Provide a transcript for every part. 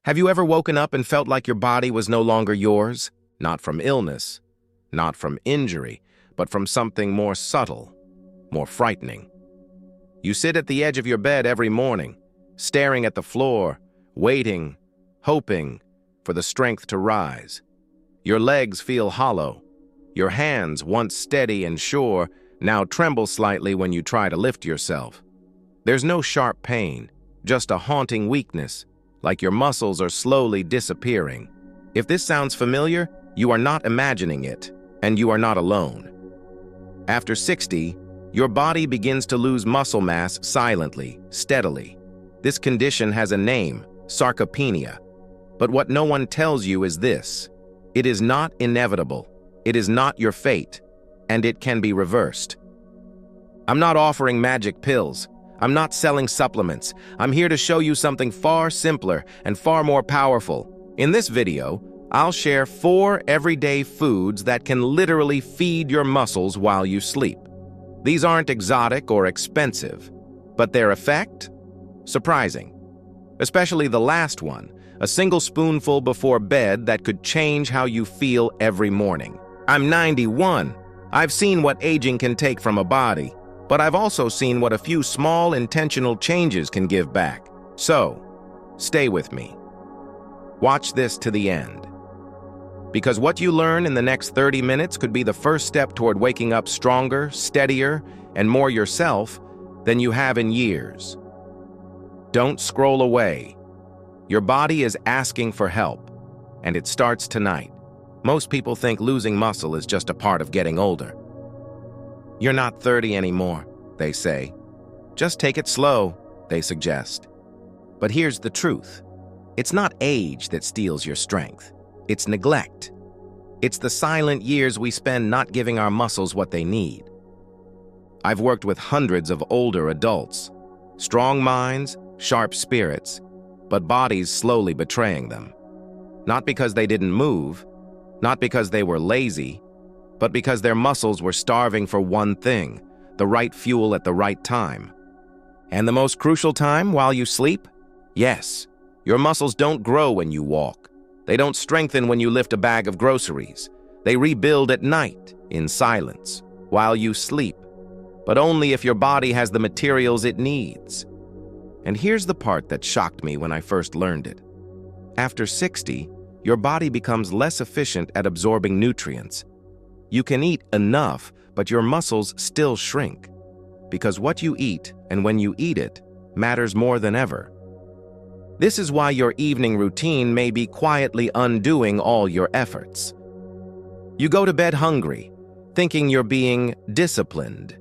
Have you ever woken up and felt like your body was no longer yours? Not from illness, not from injury, but from something more subtle, more frightening. You sit at the edge of your bed every morning, staring at the floor, waiting, hoping for the strength to rise. Your legs feel hollow. Your hands, once steady and sure, now tremble slightly when you try to lift yourself. There's no sharp pain, just a haunting weakness, like your muscles are slowly disappearing. If this sounds familiar, you are not imagining it, and you are not alone. After 60, your body begins to lose muscle mass silently, steadily. This condition has a name, sarcopenia. But what no one tells you is this: it is not inevitable, it is not your fate, and it can be reversed. I'm not offering magic pills. I'm not selling supplements. I'm here to show you something far simpler and far more powerful. In this video, I'll share 4 everyday foods that can literally feed your muscles while you sleep. These aren't exotic or expensive, but their effect? Surprising. Especially the last one, a single spoonful before bed that could change how you feel every morning. I'm 91. I've seen what aging can take from a body, but I've also seen what a few small intentional changes can give back. So, stay with me. Watch this to the end. Because what you learn in the next 30 minutes could be the first step toward waking up stronger, steadier, and more yourself than you have in years. Don't scroll away. Your body is asking for help, and it starts tonight. Most people think losing muscle is just a part of getting older. You're not 30 anymore, they say. Just take it slow, they suggest. But here's the truth. It's not age that steals your strength. It's neglect. It's the silent years we spend not giving our muscles what they need. I've worked with hundreds of older adults. Strong minds, sharp spirits, but bodies slowly betraying them. Not because they didn't move, not because they were lazy, but because their muscles were starving for one thing: the right fuel at the right time. And the most crucial time while you sleep? Yes, your muscles don't grow when you walk. They don't strengthen when you lift a bag of groceries. They rebuild at night, in silence, while you sleep, but only if your body has the materials it needs. And here's the part that shocked me when I first learned it. After 60, your body becomes less efficient at absorbing nutrients. You can eat enough, but your muscles still shrink. Because what you eat and when you eat it matters more than ever. This is why your evening routine may be quietly undoing all your efforts. You go to bed hungry, thinking you're being disciplined.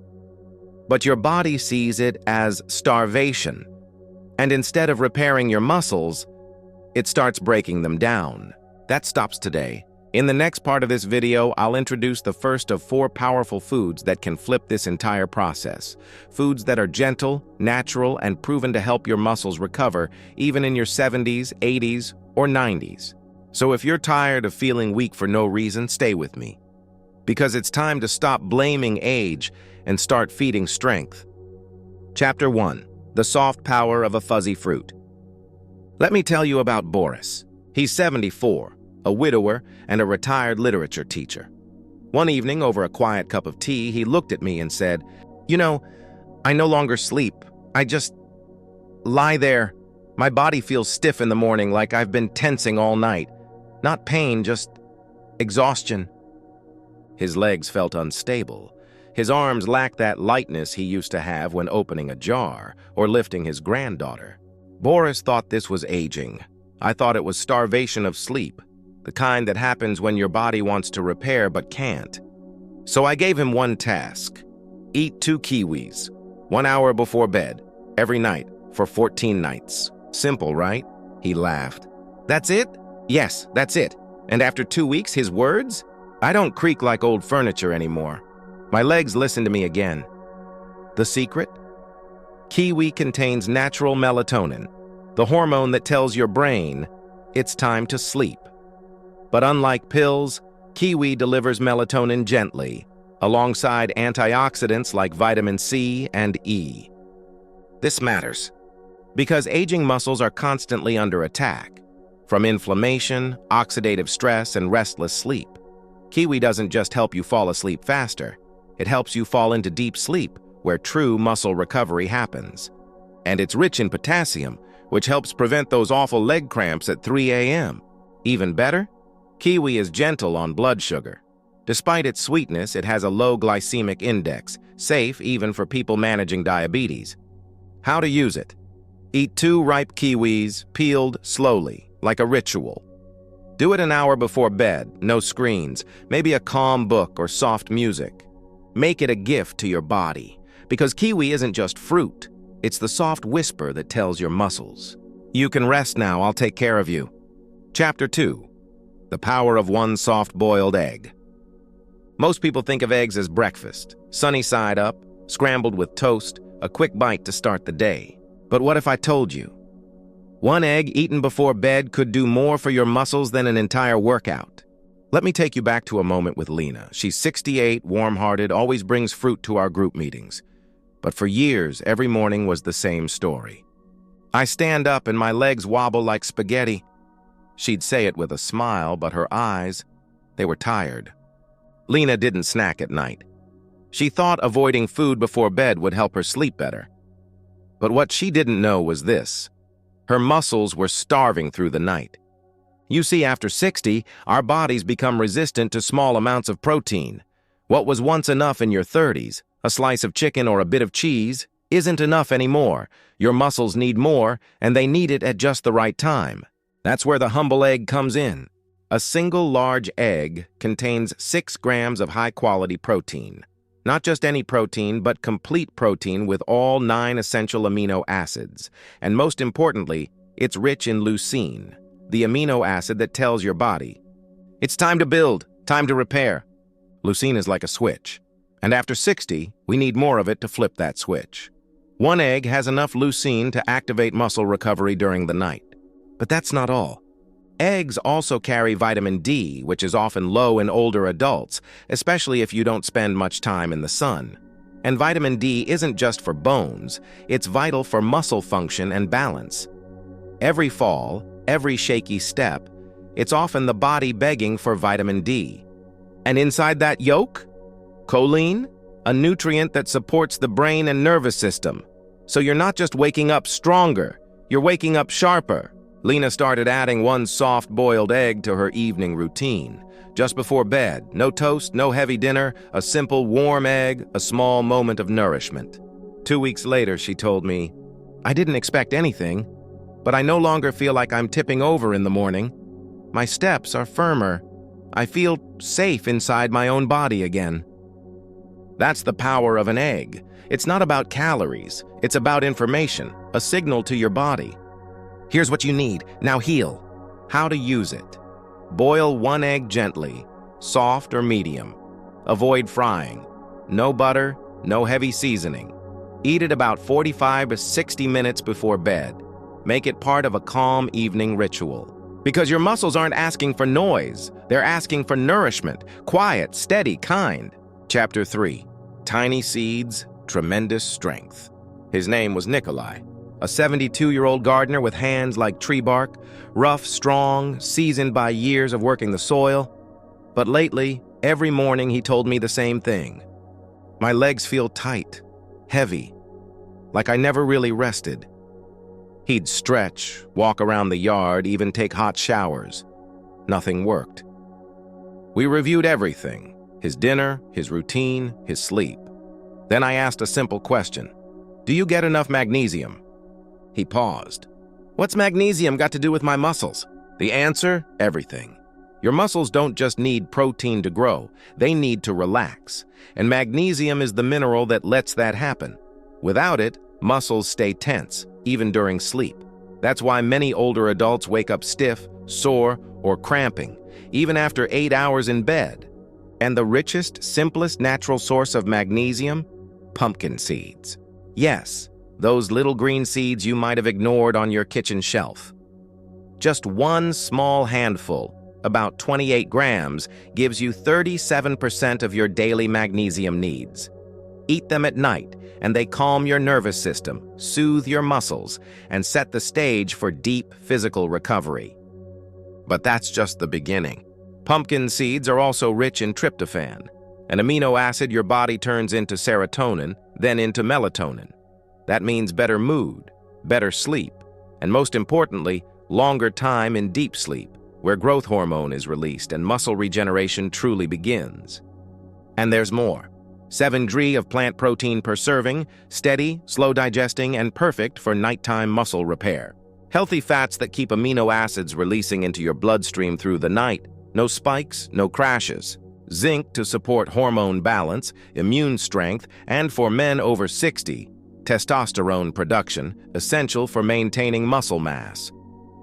But your body sees it as starvation. And instead of repairing your muscles, it starts breaking them down. That stops today. In the next part of this video, I'll introduce the first of 4 powerful foods that can flip this entire process. Foods that are gentle, natural, and proven to help your muscles recover, even in your 70s, 80s, or 90s. So if you're tired of feeling weak for no reason, stay with me. Because it's time to stop blaming age and start feeding strength. Chapter 1. The soft power of a fuzzy fruit. Let me tell you about Boris. He's 74. A widower and a retired literature teacher. One evening, over a quiet cup of tea, he looked at me and said, "You know, I no longer sleep. I just lie there. My body feels stiff in the morning, like I've been tensing all night. Not pain, just exhaustion." His legs felt unstable. His arms lacked that lightness he used to have when opening a jar or lifting his granddaughter. Boris thought this was aging. I thought it was starvation of sleep. The kind that happens when your body wants to repair but can't. So I gave him one task. Eat 2 kiwis, 1 hour before bed, every night, for 14 nights. Simple, right? He laughed. That's it? Yes, that's it. And after 2 weeks, his words? I don't creak like old furniture anymore. My legs listen to me again. The secret? Kiwi contains natural melatonin, the hormone that tells your brain it's time to sleep. But unlike pills, kiwi delivers melatonin gently, alongside antioxidants like vitamin C and E. This matters because aging muscles are constantly under attack. from inflammation, oxidative stress, and restless sleep. Kiwi doesn't just help you fall asleep faster, it helps you fall into deep sleep, where true muscle recovery happens. And it's rich in potassium, which helps prevent those awful leg cramps at 3 a.m. Even better, kiwi is gentle on blood sugar. Despite its sweetness, it has a low glycemic index, safe even for people managing diabetes. How to use it? Eat 2 ripe kiwis, peeled slowly, like a ritual. Do it an hour before bed, no screens, maybe a calm book or soft music. Make it a gift to your body, because kiwi isn't just fruit. It's the soft whisper that tells your muscles, "You can rest now, I'll take care of you." Chapter 2. The Power of One Soft-Boiled Egg. Most people think of eggs as breakfast, sunny side up, scrambled with toast, a quick bite to start the day. But what if I told you? 1 egg eaten before bed could do more for your muscles than an entire workout. Let me take you back to a moment with Lena. She's 68, warm-hearted, always brings fruit to our group meetings. But for years, every morning was the same story. "I stand up and my legs wobble like spaghetti." She'd say it with a smile, but her eyes, they were tired. Lena didn't snack at night. She thought avoiding food before bed would help her sleep better. But what she didn't know was this: her muscles were starving through the night. You see, after 60, our bodies become resistant to small amounts of protein. What was once enough in your 30s, a slice of chicken or a bit of cheese, isn't enough anymore. Your muscles need more, and they need it at just the right time. That's where the humble egg comes in. A single large egg contains 6 grams of high-quality protein. Not just any protein, but complete protein with all 9 essential amino acids. And most importantly, it's rich in leucine, the amino acid that tells your body, "It's time to build, time to repair." Leucine is like a switch. And after 60, we need more of it to flip that switch. 1 egg has enough leucine to activate muscle recovery during the night. But that's not all. Eggs also carry vitamin D, which is often low in older adults, especially if you don't spend much time in the sun. And vitamin D isn't just for bones, it's vital for muscle function and balance. Every fall, every shaky step, it's often the body begging for vitamin D. And inside that yolk? Choline, a nutrient that supports the brain and nervous system. So you're not just waking up stronger, you're waking up sharper. Lena started adding 1 soft-boiled egg to her evening routine. Just before bed, no toast, no heavy dinner, a simple warm egg, a small moment of nourishment. 2 weeks later, she told me, "I didn't expect anything, but I no longer feel like I'm tipping over in the morning. My steps are firmer. I feel safe inside my own body again." That's the power of an egg. It's not about calories. It's about information, a signal to your body. Here's what you need. Now heal. How to use it. Boil 1 egg gently, soft or medium. Avoid frying. No butter, no heavy seasoning. Eat it about 45 to 60 minutes before bed. Make it part of a calm evening ritual. Because your muscles aren't asking for noise. They're asking for nourishment. Quiet, steady, kind. Chapter 3. Tiny Seeds, Tremendous Strength. His name was Nikolai, a 72-year-old gardener with hands like tree bark, rough, strong, seasoned by years of working the soil. But lately, every morning he told me the same thing. "My legs feel tight, heavy, like I never really rested." He'd stretch, walk around the yard, even take hot showers. Nothing worked. We reviewed everything: his dinner, his routine, his sleep. Then I asked a simple question. "Do you get enough magnesium?" He paused. "What's magnesium got to do with my muscles?" The answer? Everything. Your muscles don't just need protein to grow, they need to relax. And magnesium is the mineral that lets that happen. Without it, muscles stay tense, even during sleep. That's why many older adults wake up stiff, sore, or cramping, even after 8 hours in bed. And the richest, simplest natural source of magnesium? Pumpkin seeds. Yes, those little green seeds you might have ignored on your kitchen shelf. Just 1 small handful, about 28 grams, gives you 37% of your daily magnesium needs. Eat them at night, and they calm your nervous system, soothe your muscles, and set the stage for deep physical recovery. But that's just the beginning. Pumpkin seeds are also rich in tryptophan, an amino acid your body turns into serotonin, then into melatonin. That means better mood, better sleep, and most importantly, longer time in deep sleep, where growth hormone is released and muscle regeneration truly begins. And there's more. 7 g of plant protein per serving, steady, slow digesting, and perfect for nighttime muscle repair. Healthy fats that keep amino acids releasing into your bloodstream through the night. No spikes, no crashes. Zinc to support hormone balance, immune strength, and for men over 60, testosterone production, essential for maintaining muscle mass.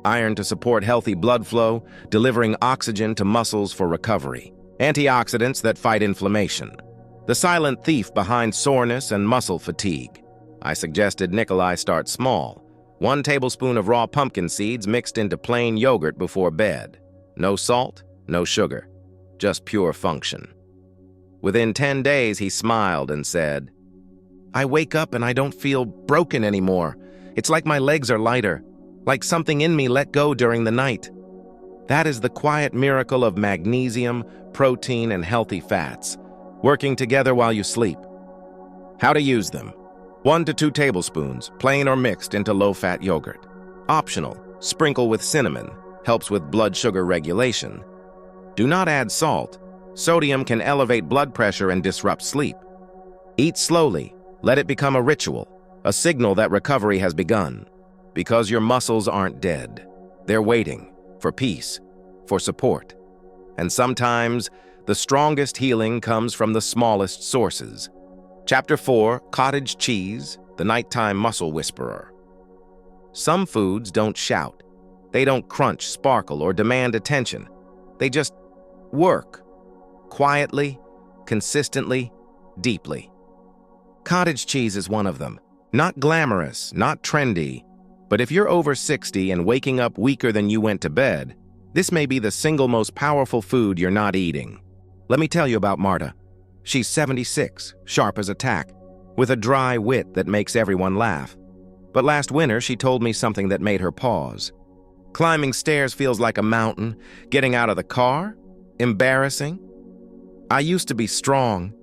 Iron to support healthy blood flow, delivering oxygen to muscles for recovery. Antioxidants that fight inflammation. The silent thief behind soreness and muscle fatigue. I suggested Nikolai start small. 1 tablespoon of raw pumpkin seeds mixed into plain yogurt before bed. No salt, no sugar, just pure function. Within 10 days, he smiled and said, "I wake up and I don't feel broken anymore. It's like my legs are lighter, like something in me let go during the night." That is the quiet miracle of magnesium, protein, and healthy fats, working together while you sleep. How to use them. 1 to 2 tablespoons, plain or mixed, into low-fat yogurt. Optional, sprinkle with cinnamon, helps with blood sugar regulation. Do not add salt. Sodium can elevate blood pressure and disrupt sleep. Eat slowly. Let it become a ritual, a signal that recovery has begun. Because your muscles aren't dead. They're waiting for peace, for support. And sometimes, the strongest healing comes from the smallest sources. Chapter 4, Cottage Cheese, the Nighttime Muscle Whisperer. Some foods don't shout. They don't crunch, sparkle, or demand attention. They just work. Quietly, consistently, deeply. Cottage cheese is one of them. Not glamorous, not trendy. But if you're over 60 and waking up weaker than you went to bed, this may be the single most powerful food you're not eating. Let me tell you about Marta. She's 76, sharp as a tack, with a dry wit that makes everyone laugh. But last winter, she told me something that made her pause. Climbing stairs feels like a mountain. Getting out of the car? Embarrassing. I used to be strong,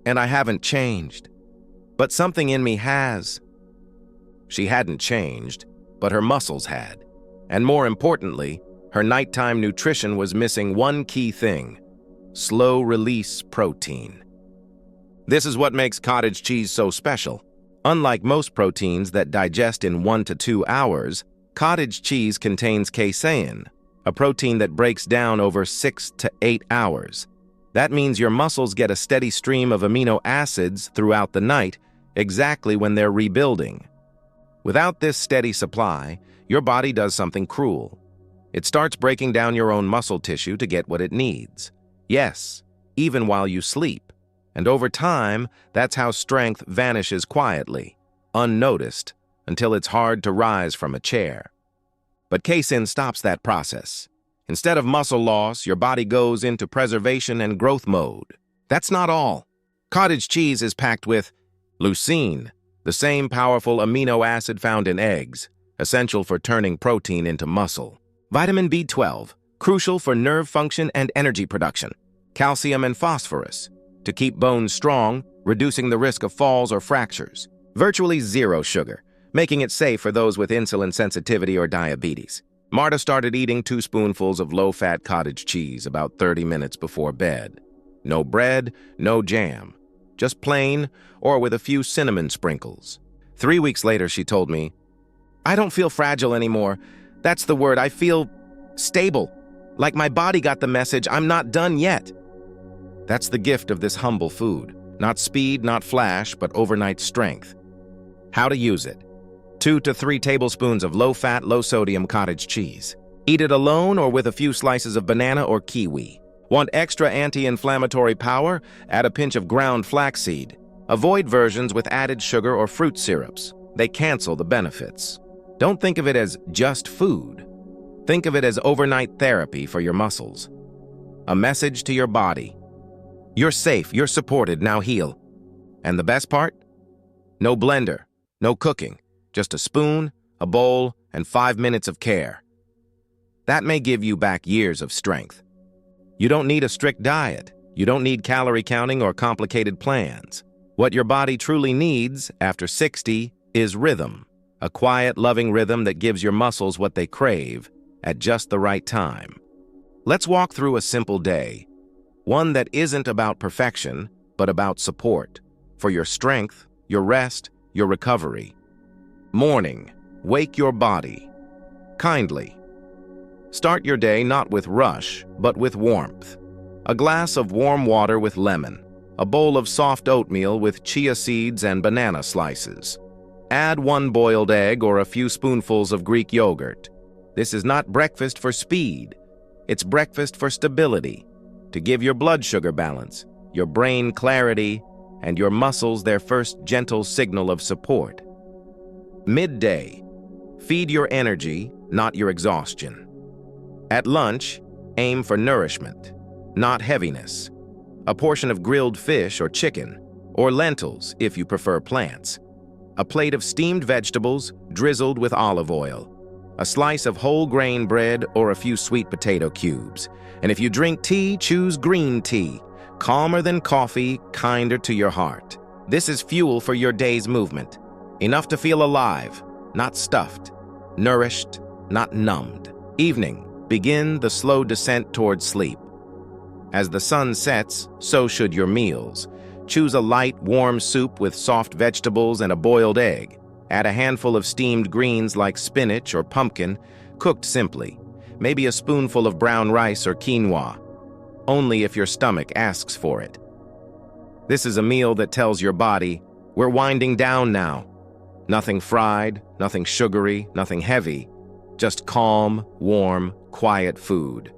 and I haven't changed. But something in me has. She hadn't changed, but her muscles had. And more importantly, her nighttime nutrition was missing one key thing: slow-release protein. This is what makes cottage cheese so special. Unlike most proteins that digest in 1 to 2 hours, cottage cheese contains casein, a protein that breaks down over 6 to 8 hours. That means your muscles get a steady stream of amino acids throughout the night, exactly when they're rebuilding. Without this steady supply, your body does something cruel. It starts breaking down your own muscle tissue to get what it needs. Yes, even while you sleep. And over time, that's how strength vanishes quietly, unnoticed, until it's hard to rise from a chair. But casein stops that process. Instead of muscle loss, your body goes into preservation and growth mode. That's not all. Cottage cheese is packed with leucine, the same powerful amino acid found in eggs, essential for turning protein into muscle. Vitamin B12, crucial for nerve function and energy production. Calcium and phosphorus, to keep bones strong, reducing the risk of falls or fractures. Virtually zero sugar, making it safe for those with insulin sensitivity or diabetes. Marta started eating 2 spoonfuls of low-fat cottage cheese about 30 minutes before bed. No bread, no jam, just plain or with a few cinnamon sprinkles. 3 weeks later, she told me, "I don't feel fragile anymore. That's the word. I feel stable. Like my body got the message, I'm not done yet." That's the gift of this humble food. Not speed, not flash, but overnight strength. How to use it. 2 to 3 tablespoons of low-fat, low-sodium cottage cheese. Eat it alone or with a few slices of banana or kiwi. Want extra anti-inflammatory power? Add a pinch of ground flaxseed. Avoid versions with added sugar or fruit syrups. They cancel the benefits. Don't think of it as just food. Think of it as overnight therapy for your muscles. A message to your body. You're safe, you're supported, now heal. And the best part? No blender, no cooking, just a spoon, a bowl, and 5 minutes of care. That may give you back years of strength. You don't need a strict diet. You don't need calorie counting or complicated plans. What your body truly needs after 60 is rhythm, a quiet, loving rhythm that gives your muscles what they crave at just the right time. Let's walk through a simple day, one that isn't about perfection, but about support, for your strength, your rest, your recovery. Morning, wake your body. Kindly. Start your day not with rush, but with warmth. A glass of warm water with lemon, a bowl of soft oatmeal with chia seeds and banana slices. Add 1 boiled egg or a few spoonfuls of Greek yogurt. This is not breakfast for speed. It's breakfast for stability, to give your blood sugar balance, your brain clarity, and your muscles their first gentle signal of support. Midday. Feed your energy, not your exhaustion. At lunch, aim for nourishment, not heaviness. A portion of grilled fish or chicken, or lentils if you prefer plants. A plate of steamed vegetables drizzled with olive oil. A slice of whole grain bread or a few sweet potato cubes. And if you drink tea, choose green tea. Calmer than coffee, kinder to your heart. This is fuel for your day's movement. Enough to feel alive, not stuffed. Nourished, not numbed. Evening. Begin the slow descent toward sleep. As the sun sets, so should your meals. Choose a light, warm soup with soft vegetables and a boiled egg. Add a handful of steamed greens like spinach or pumpkin, cooked simply. Maybe a spoonful of brown rice or quinoa, only if your stomach asks for it. This is a meal that tells your body, we're winding down now. Nothing fried, nothing sugary, nothing heavy. Just calm, warm, quiet food.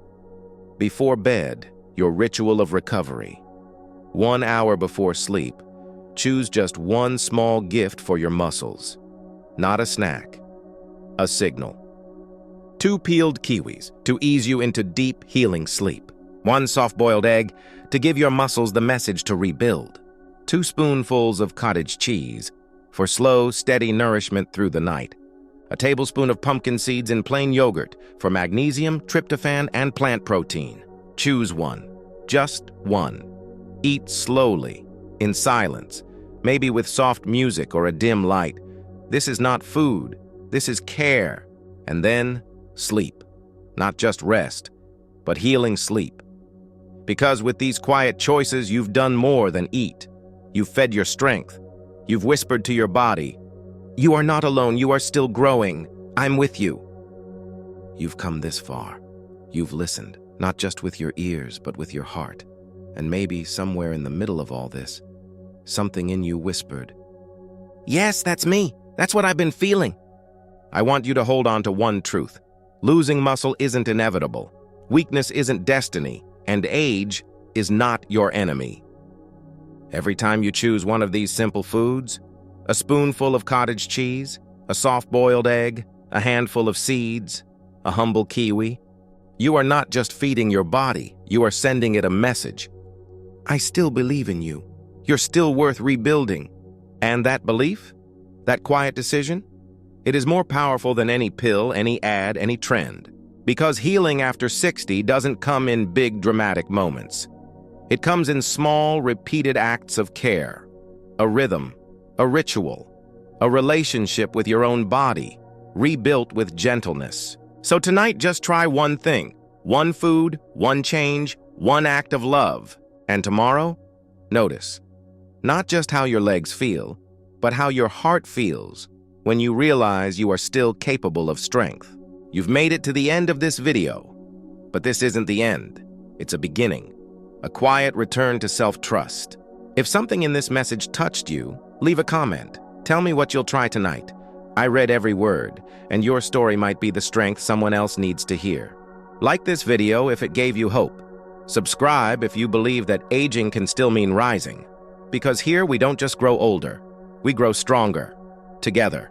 Before bed, your ritual of recovery. 1 hour before sleep, choose just one small gift for your muscles. Not a snack, a signal. 2 peeled kiwis to ease you into deep, healing sleep. 1 soft-boiled egg to give your muscles the message to rebuild. 2 spoonfuls of cottage cheese for slow, steady nourishment through the night. A tablespoon of pumpkin seeds in plain yogurt for magnesium, tryptophan, and plant protein. Choose one, just one. Eat slowly, in silence, maybe with soft music or a dim light. This is not food, this is care. And then, sleep. Not just rest, but healing sleep. Because with these quiet choices, you've done more than eat. You've fed your strength. You've whispered to your body, you are not alone, you are still growing. I'm with you. You've come this far. You've listened, not just with your ears, but with your heart. And maybe somewhere in the middle of all this, something in you whispered, yes, that's me. That's what I've been feeling. I want you to hold on to one truth. Losing muscle isn't inevitable. Weakness isn't destiny. And age is not your enemy. Every time you choose one of these simple foods, a spoonful of cottage cheese, a soft-boiled egg, a handful of seeds, a humble kiwi, you are not just feeding your body, you are sending it a message. I still believe in you. You're still worth rebuilding. And that belief, that quiet decision, it is more powerful than any pill, any ad, any trend. Because healing after 60 doesn't come in big dramatic moments. It comes in small, repeated acts of care, a rhythm, a ritual, a relationship with your own body, rebuilt with gentleness. So tonight, just try one thing, one food, one change, one act of love. And tomorrow, notice, not just how your legs feel, but how your heart feels when you realize you are still capable of strength. You've made it to the end of this video, but this isn't the end. It's a beginning, a quiet return to self-trust. If something in this message touched you, leave a comment. Tell me what you'll try tonight. I read every word, and your story might be the strength someone else needs to hear. Like this video if it gave you hope. Subscribe if you believe that aging can still mean rising. Because here we don't just grow older, we grow stronger, together.